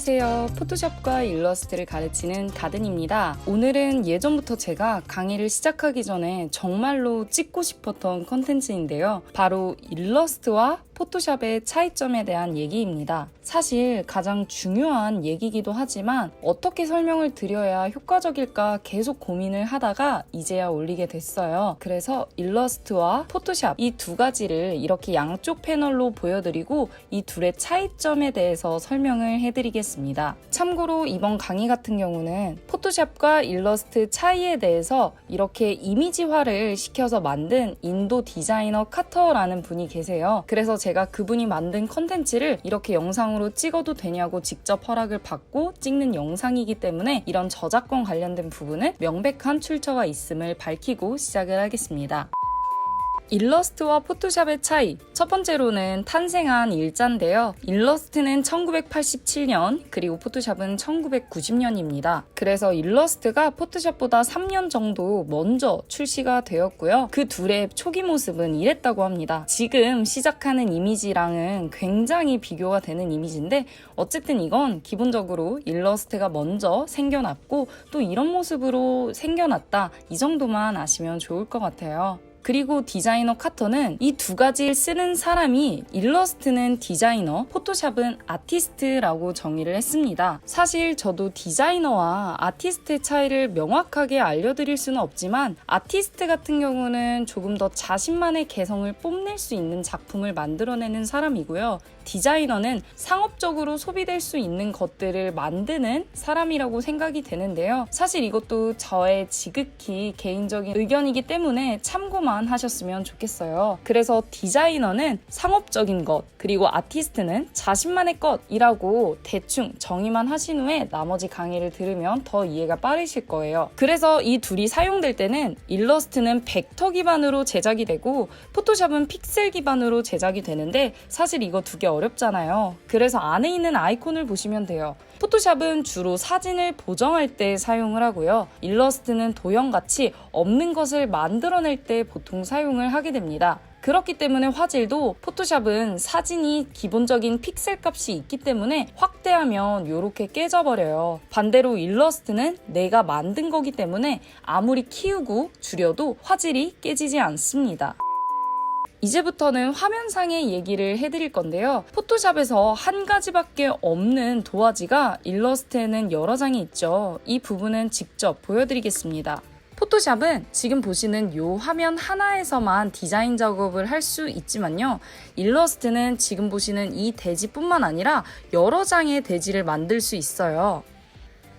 안녕하세요. 포토샵과 일러스트를 가르치는 가든입니다. 오늘은 예전부터 제가 강의를 시작하기 전에 정말로 찍고 싶었던 컨텐츠인데요. 바로 일러스트와 포토샵의 차이점에 대한 얘기입니다. 사실 가장 중요한 얘기이기도 하지만 어떻게 설명을 드려야 효과적일까 계속 고민을 하다가 이제야 올리게 됐어요. 그래서 일러스트와 포토샵 이 두 가지를 이렇게 양쪽 패널로 보여드리고 이 둘의 차이점에 대해서 설명을 해드리겠습니다. 참고로 이번 강의 같은 경우는 포토샵과 일러스트 차이에 대해서 이렇게 이미지화를 시켜서 만든 인도 디자이너 카터라는 분이 계세요. 그래서 제가 그분이 만든 컨텐츠를 이렇게 영상으로 찍어도 되냐고 직접 허락을 받고 찍는 영상이기 때문에 이런 저작권 관련된 부분은 명백한 출처가 있음을 밝히고 시작을 하겠습니다. 일러스트와 포토샵의 차이. 첫 번째로는 탄생한 일자인데요. 일러스트는 1987년, 그리고 포토샵은 1990년입니다. 그래서 일러스트가 포토샵보다 3년 정도 먼저 출시가 되었고요. 그 둘의 초기 모습은 이랬다고 합니다. 지금 시작하는 이미지랑은 굉장히 비교가 되는 이미지인데 어쨌든 이건 기본적으로 일러스트가 먼저 생겨났고 또 이런 모습으로 생겨났다. 이 정도만 아시면 좋을 것 같아요. 그리고 디자이너 카터는 이 두 가지를 쓰는 사람이 일러스트는 디자이너, 포토샵은 아티스트라고 정의를 했습니다. 사실 저도 디자이너와 아티스트의 차이를 명확하게 알려드릴 수는 없지만 아티스트 같은 경우는 조금 더 자신만의 개성을 뽐낼 수 있는 작품을 만들어내는 사람이고요. 디자이너는 상업적으로 소비될 수 있는 것들을 만드는 사람이라고 생각이 되는데요. 사실 이것도 저의 지극히 개인적인 의견이기 때문에 참고만 하셨으면 좋겠어요. 그래서 디자이너는 상업적인 것, 그리고 아티스트는 자신만의 것이라고 대충 정의만 하신 후에 나머지 강의를 들으면 더 이해가 빠르실 거예요. 그래서 이 둘이 사용될 때는 일러스트는 벡터 기반으로 제작이 되고 포토샵은 픽셀 기반으로 제작이 되는데 사실 이거 두 개 어렵잖아요. 그래서 안에 있는 아이콘을 보시면 돼요. 포토샵은 주로 사진을 보정할 때 사용을 하고요. 일러스트는 도형같이 없는 것을 만들어낼 때 보통 사용을 하게 됩니다. 그렇기 때문에 화질도 포토샵은 사진이 기본적인 픽셀 값이 있기 때문에 확대하면 이렇게 깨져버려요. 반대로 일러스트는 내가 만든 거기 때문에 아무리 키우고 줄여도 화질이 깨지지 않습니다. 이제부터는 화면상의 얘기를 해드릴 건데요. 포토샵에서 한 가지밖에 없는 도화지가 일러스트에는 여러 장이 있죠. 이 부분은 직접 보여드리겠습니다. 포토샵은 지금 보시는 이 화면 하나에서만 디자인 작업을 할 수 있지만요. 일러스트는 지금 보시는 이 대지뿐만 아니라 여러 장의 대지를 만들 수 있어요.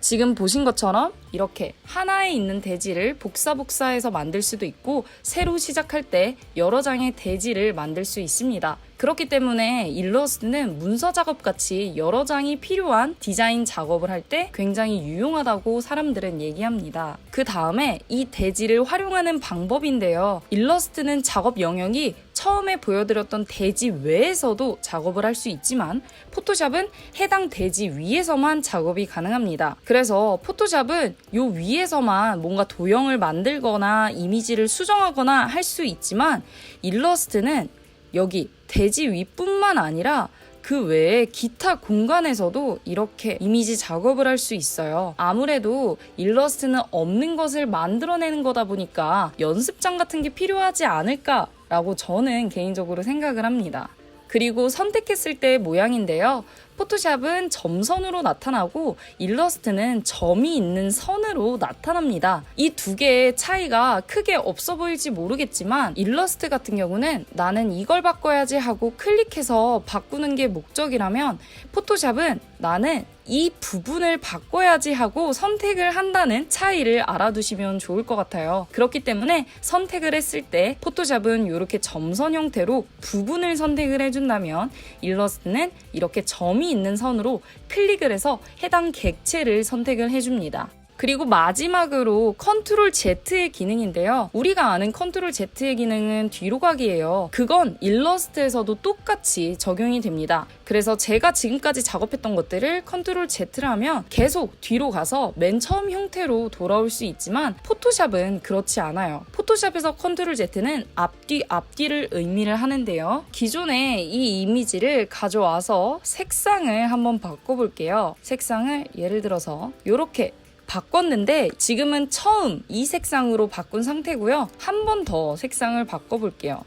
지금 보신 것처럼 이렇게 하나에 있는 대지를 복사해서 만들 수도 있고 새로 시작할 때 여러 장의 대지를 만들 수 있습니다. 그렇기 때문에 일러스트는 문서 작업같이 여러 장이 필요한 디자인 작업을 할 때 굉장히 유용하다고 사람들은 얘기합니다. 그 다음에 이 대지를 활용하는 방법인데요. 일러스트는 작업 영역이 처음에 보여드렸던 대지 외에서도 작업을 할 수 있지만 포토샵은 해당 대지 위에서만 작업이 가능합니다. 그래서 포토샵은 요 위에서만 뭔가 도형을 만들거나 이미지를 수정하거나 할 수 있지만 일러스트는 여기 대지 위뿐만 아니라 그 외에 기타 공간에서도 이렇게 이미지 작업을 할 수 있어요. 아무래도 일러스트는 없는 것을 만들어내는 거다 보니까 연습장 같은 게 필요하지 않을까라고 저는 개인적으로 생각을 합니다. 그리고 선택했을 때의 모양인데요. 포토샵은 점선으로 나타나고 일러스트는 점이 있는 선으로 나타납니다. 이 두 개의 차이가 크게 없어 보일지 모르겠지만 일러스트 같은 경우는 나는 이걸 바꿔야지 하고 클릭해서 바꾸는 게 목적이라면 포토샵은 나는 이 부분을 바꿔야지 하고 선택을 한다는 차이를 알아두시면 좋을 것 같아요. 그렇기 때문에 선택을 했을 때 포토샵은 이렇게 점선 형태로 부분을 선택을 해준다면 일러스트는 이렇게 점이 있는 선으로 클릭을 해서 해당 객체를 선택을 해줍니다. 그리고 마지막으로 컨트롤 Z의 기능인데요. 우리가 아는 컨트롤 Z의 기능은 뒤로 가기예요. 그건 일러스트에서도 똑같이 적용이 됩니다. 그래서 제가 지금까지 작업했던 것들을 컨트롤 Z를 하면 계속 뒤로 가서 맨 처음 형태로 돌아올 수 있지만 포토샵은 그렇지 않아요. 포토샵에서 컨트롤 Z는 앞뒤를 의미를 하는데요. 기존에 이 이미지를 가져와서 색상을 한번 바꿔볼게요. 색상을 예를 들어서 이렇게 바꿨는데 지금은 처음 이 색상으로 바꾼 상태고요. 한 번 더 색상을 바꿔볼게요.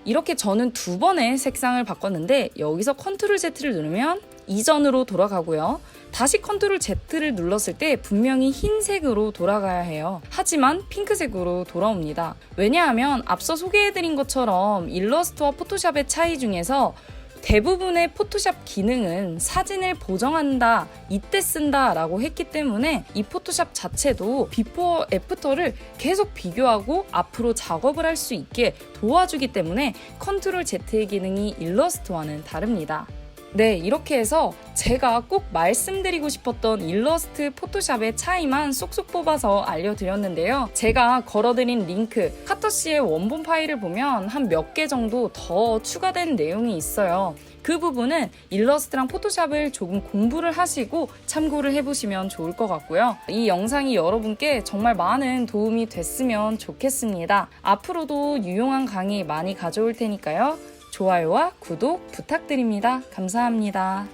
이렇게 저는 2번의 색상을 바꿨는데 여기서 컨트롤 Z를 누르면 이전으로 돌아가고요. 다시 컨트롤 Z를 눌렀을 때 분명히 흰색으로 돌아가야 해요. 하지만 핑크색으로 돌아옵니다. 왜냐하면 앞서 소개해드린 것처럼 일러스트와 포토샵의 차이 중에서 대부분의 포토샵 기능은 사진을 보정한다, 이때 쓴다 라고 했기 때문에 이 포토샵 자체도 비포 애프터를 계속 비교하고 앞으로 작업을 할 수 있게 도와주기 때문에 컨트롤 Z의 기능이 일러스트와는 다릅니다. 네, 이렇게 해서 제가 꼭 말씀드리고 싶었던 일러스트, 포토샵의 차이만 쏙쏙 뽑아서 알려드렸는데요. 제가 걸어드린 링크, 카터씨의 원본 파일을 보면 한 몇 개 정도 더 추가된 내용이 있어요. 그 부분은 일러스트랑 포토샵을 조금 공부를 하시고 참고를 해보시면 좋을 것 같고요. 이 영상이 여러분께 정말 많은 도움이 됐으면 좋겠습니다. 앞으로도 유용한 강의 많이 가져올 테니까요. 좋아요와 구독 부탁드립니다. 감사합니다.